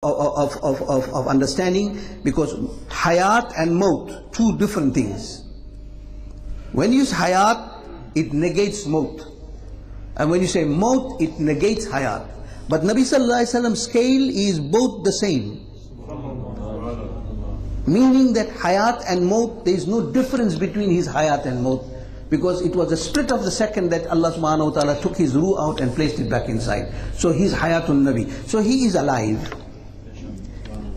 of understanding, because hayat and maut, two different things. When you use hayat, it negates maut, and when you say maut, it negates hayat. But Nabi Sallallahu Alaihi Wasallam's scale is both the same, meaning that hayat and maut, there is no difference between his hayat and maut, because it was a split of the second that Allah subhanahu wa ta'ala took his ruh out and placed it back inside. So he's hayatun Nabi. So he is alive.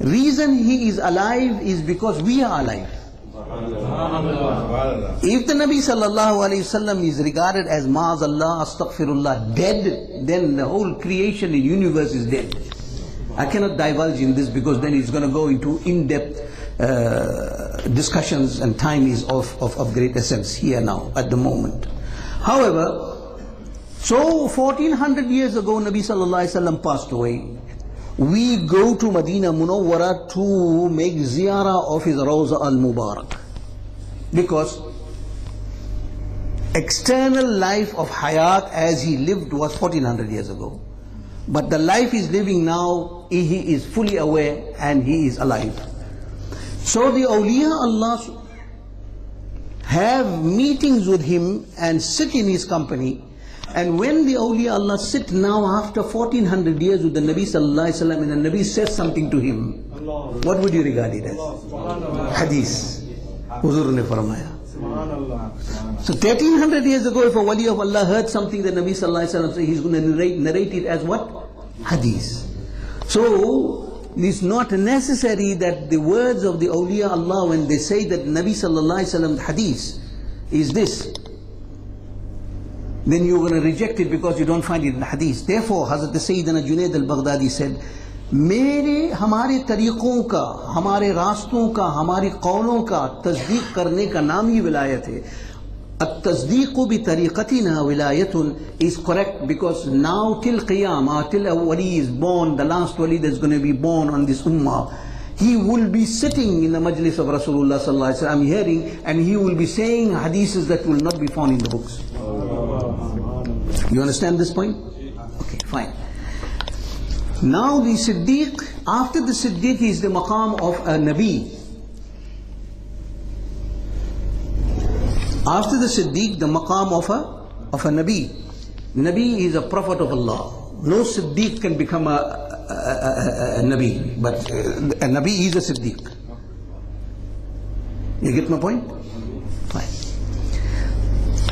Reason he is alive is because we are alive. If the Nabi sallallahu alayhi wasallam is regarded as ma'azallah, astaghfirullah, dead, then the whole creation and universe is dead. I cannot divulge in this because then it's going to go into in-depth discussions, and time is of great essence here now at the moment. However, so 1400 years ago Nabi sallallahu alayhi wasallam passed away. We go to Medina Munawwara to make ziyarah of his Rawza al-Mubarak, because external life of hayat as he lived was 1400 years ago, but the life he's living now, he is fully aware and he is alive. So the awliya Allah have meetings with him and sit in his company. And when the awliya Allah sit now after 1400 years with the Nabi Sallallahu Alaihi Wasallam, and the Nabi says something to him, what would you regard it as? Hadith. Huzur ne farmaya. So 1300 years ago, if a wali of Allah heard something that Nabi Sallallahu Alaihi Wasallam said, he's going to narrate it as what? Hadith. So it's not necessary that the words of the awliya Allah, when they say that Nabi Sallallahu Alaihi Wasallam hadith is this, then you're going to reject it because you don't find it in the hadith. Therefore, Hazrat Sayyidina Junaid al-Baghdadi said, मेरे हमारे तरीक़ों का, हमारे रास्तों का, हमारी कौलों का तस्दीक करने का नाम ही विलायत है. التصديق بطريقتنا ولاية is correct, because now till Qiyamah, till a wali is born, the last wali that's going to be born on this ummah, he will be sitting in the majlis of Rasulullah Sallallahu Alaihi Wasallam hearing, and he will be saying hadiths that will not be found in the books. You understand this point? Okay, fine. Now the Siddiq, after the Siddiq is the maqam of a Nabi. After the Siddiq, the maqam of a Nabi. Nabi is a prophet of Allah. No Siddiq can become a Nabi, but a Nabi is a Siddiq. You get my point? Fine.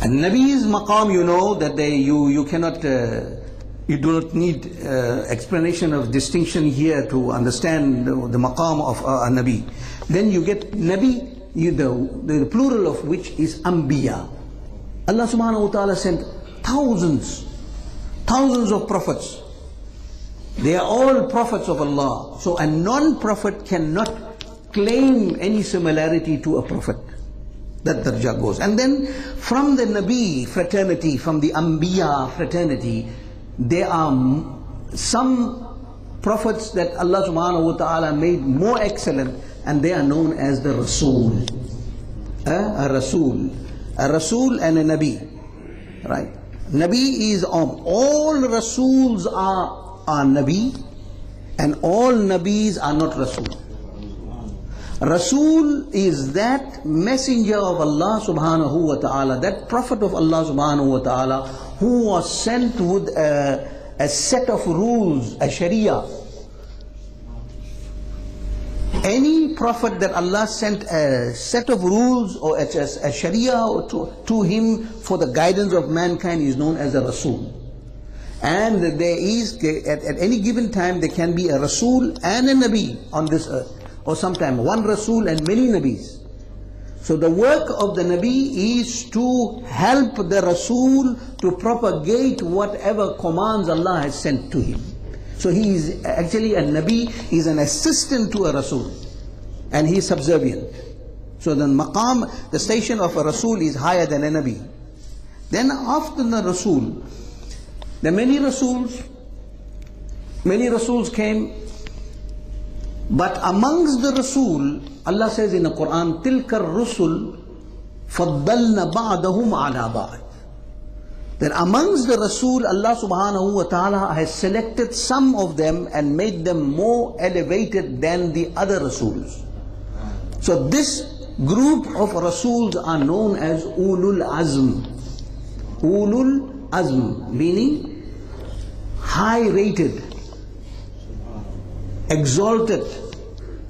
A Nabi's maqam, you know that you cannot, you do not need explanation of distinction here to understand the maqam of a Nabi. Then you get Nabi, the plural of which is Anbiya. Allah subhanahu wa ta'ala sent thousands of prophets. They are all prophets of Allah. So a non-prophet cannot claim any similarity to a prophet. That darja goes. And then from the Nabi fraternity, from the Anbiya fraternity, there are some prophets that Allah subhanahu wa ta'ala made more excellent, and they are known as the Rasul. A Rasul. A Rasul and a Nabi. Right? Nabi is all Rasuls are Nabi, and all Nabis are not Rasul. Rasul is that messenger of Allah subhanahu wa ta'ala, that prophet of Allah subhanahu wa ta'ala, who was sent with a set of rules, a sharia. Any prophet that Allah sent a set of rules or a sharia to him for the guidance of mankind is known as a Rasul. And there is, at any given time, there can be a Rasul and a Nabi on this earth. Or sometimes one Rasul and many Nabis. So the work of the Nabi is to help the Rasul to propagate whatever commands Allah has sent to him. So he is actually a Nabi, is an assistant to a Rasul, and he is subservient. So the maqam, the station of a Rasul is higher than a Nabi. Then after the Rasul, there are many Rasuls came, but amongst the Rasul, Allah says in the Quran, تِلْكَ الرُّسُلُ فَضَّلْنَا بَعْدَهُمْ عَلَى بَعْدٍ. that amongst the Rasul, Allah subhanahu wa ta'ala has selected some of them and made them more elevated than the other Rasuls. So this group of Rasuls are known as Ulul Azm. Ulul Azm, meaning high rated, exalted.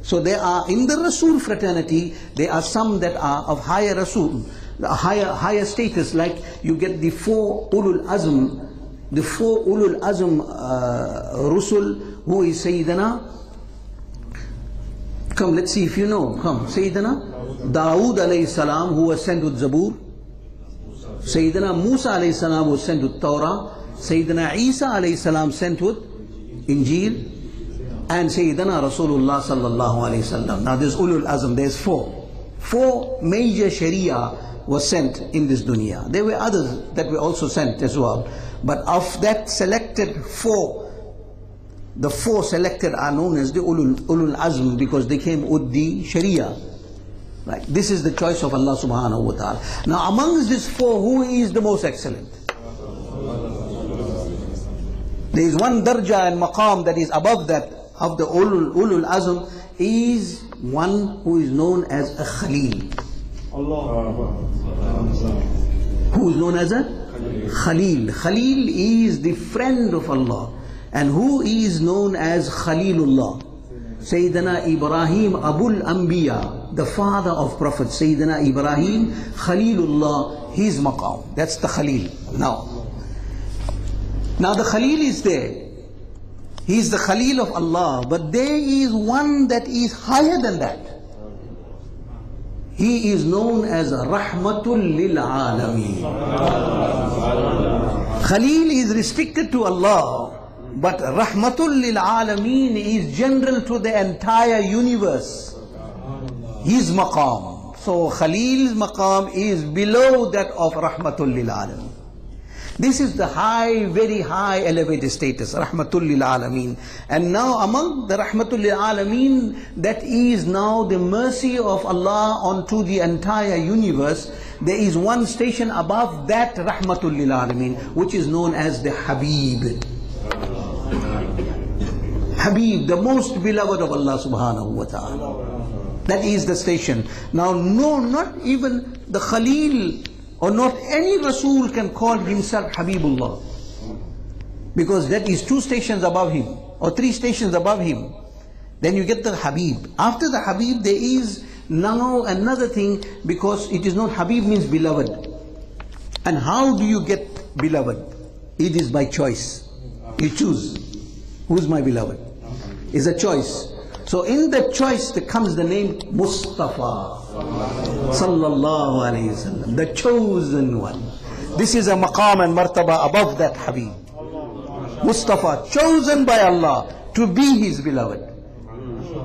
So there are, in the Rasul fraternity, there are some that are of higher Rasul, higher status, like you get the 4 Ulul Azm, the 4 Ulul Azm Rusul, who is Sayyidina, come let's see if you know, come, Sayyidina Dawood alayhi salam, who was sent with Zabur, Sayyidina Musa alayhi salam was sent with Torah, Sayyidina Isa alayhi salam sent with Injil, and Sayyidina Rasulullah sallallahu alayhi wasallam. Now there's Ulul Azm, there's 4. 4 major Sharia was sent in this dunya. There were others that were also sent as well. But of that selected 4, the 4 selected are known as the Ulul Azm because they came with the Sharia. Right? This is the choice of Allah subhanahu wa ta'ala. Now amongst these 4, who is the most excellent? There is one darja and maqam that is above that of the Ulul Azm, is one who is known as a Khalil. Who is known as a Khalil. Khalil is the friend of Allah. And who is known as Khalilullah? Sayyidina Ibrahim Abul Anbiya, the father of Prophet Sayyidina Ibrahim, Khalilullah, his maqam. That's the Khalil. Now the Khalil is there. He is the Khalil of Allah, but there is one that is higher than that. He is known as Rahmatul Lil Alameen. Khalil is restricted to Allah, but Rahmatul Lil Alameen is general to the entire universe. His maqam. So Khalil's maqam is below that of Rahmatul Lil Alameen. This is the high, very high elevated status, Rahmatul Lil Alameen. And now among the Rahmatul Lil Alameen, that is now the mercy of Allah onto the entire universe. There is one station above that Rahmatul Lil Alameen, which is known as the Habib. Habib, the most beloved of Allah subhanahu wa ta'ala. That is the station. Now no, not even the Khalil, or not any Rasul can call himself Habibullah, because that is 2 stations above him or 3 stations above him. Then you get the Habib. After the Habib there is now another thing, because it is not, Habib means beloved. And how do you get beloved? It is by choice. You choose who's my beloved. It's a choice. So in that choice there comes the name Mustafa sallallahu alayhi wasallam, the chosen one. This is a maqam and martaba above that Habib. Mustafa, chosen by Allah to be his beloved.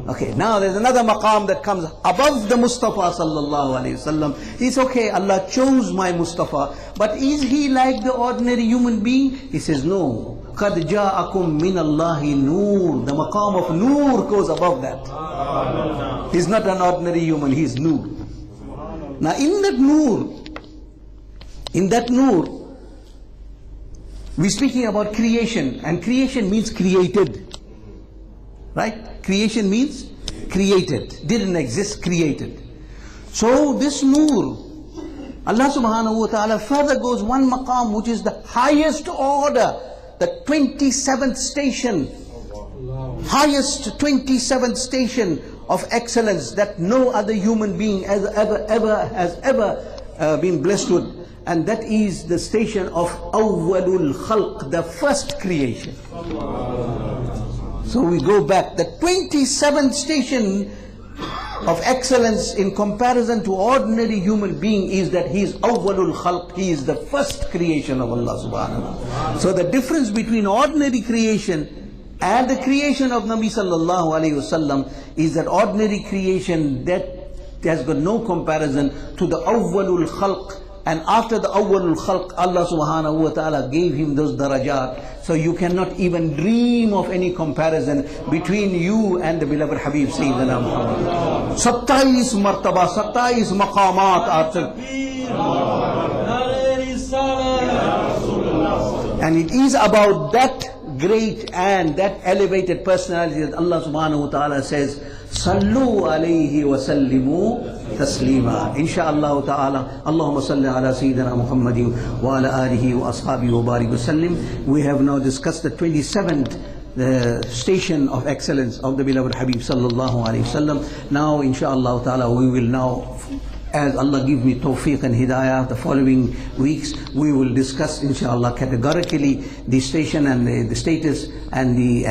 Okay, now there's another maqam that comes above the Mustafa sallallahu alayhi wasallam. It's okay, Allah chose my Mustafa, but is he like the ordinary human being? He says no. قَدْ جَاءَكُم مِّنَ اللَّهِ نُورٌ. The maqam of Nur goes above that. He's not an ordinary human, he's Nur. Now in that Nur, we're speaking about creation, and creation means created. Right? Creation means created. Didn't exist, created. So this Nur, Allah subhanahu wa ta'ala further goes one maqam, which is the highest order, the 27th station, highest 27th station of excellence that no other human being has ever been blessed with. And that is the station of Awwalul Khalq, the first creation. So we go back, the 27th station of excellence in comparison to ordinary human being is that he is Awwalul Khalq, he is the first creation of Allah subhanahu wa ta'ala. So the difference between ordinary creation and the creation of Nabi sallallahu alayhi wasallam is that ordinary creation that has got no comparison to the Awwalul Khalq. And after the Awwalul Khalq, Allah subhanahu wa ta'ala gave him those darajat. So you cannot even dream of any comparison between you and the beloved Habib Sayyidina Muhammad. 27 martaba, 27 maqamat are And it is about that great and that elevated personality that Allah subhanahu wa ta'ala says, Sallu alayhi wa sallimu taslima. Insha'Allah ta'ala, Allahumma salli ala Sayyidina Muhammadin wa ala alihi wa ashabihi wa barik wa sallim. We have now discussed the 27th station of excellence of the beloved Habib sallallahu alayhi wasallam. Now insha'Allah ta'ala we will now, as Allah give me tawfiq and hidayah, the following weeks we will discuss inshallah categorically the station and the status and the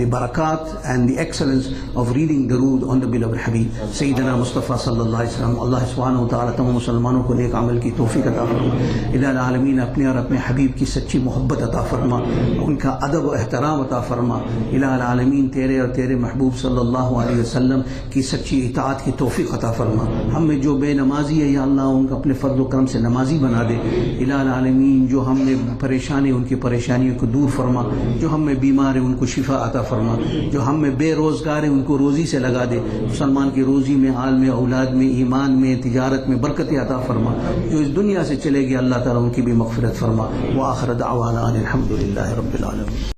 barakat and the excellence of reading Durood on the beloved Habib Sayyidina Mustafa sallallahu alaihi wasallam. Allah subhanahu wa ta'ala तमाम मुसलमानों को नेक अमल की तौफीक अता फरमा, इलाही आलमीन अपने और अपने हबीब की सच्ची मोहब्बत अता फरमा, उनका अदब और एहतराम अता फरमा, इलाही आलमीन तेरे और तेरे महबूब सल्लल्लाहु अलैहि वसल्लम की सच्ची इताअत की तौफीक अता फरमा। हम में जो बेनमाजी है या अल्लाह उनको अपने फर्ज व करम से नमाजी बना दे। इलाही आलमीन जो हम में परेशानी उनकी परेशानियों को दूर फरमा, जो हम में बीमार है उनको शिफा अता फरमा, जो हम में बेरोज़गार है उनको रोज़ी से लगा दे। मुसलमान की रोज़ी में, हाल में, औलाद में, ईमान में, तिजारत में बरकत अता फरमा। जो इस दुनिया से चले गए अल्लाह ताला उनकी भी मग़फ़िरत फरमा। व आखिर दावाना अनिल हम्दुलिल्लाहि रब्बिल आलमीन।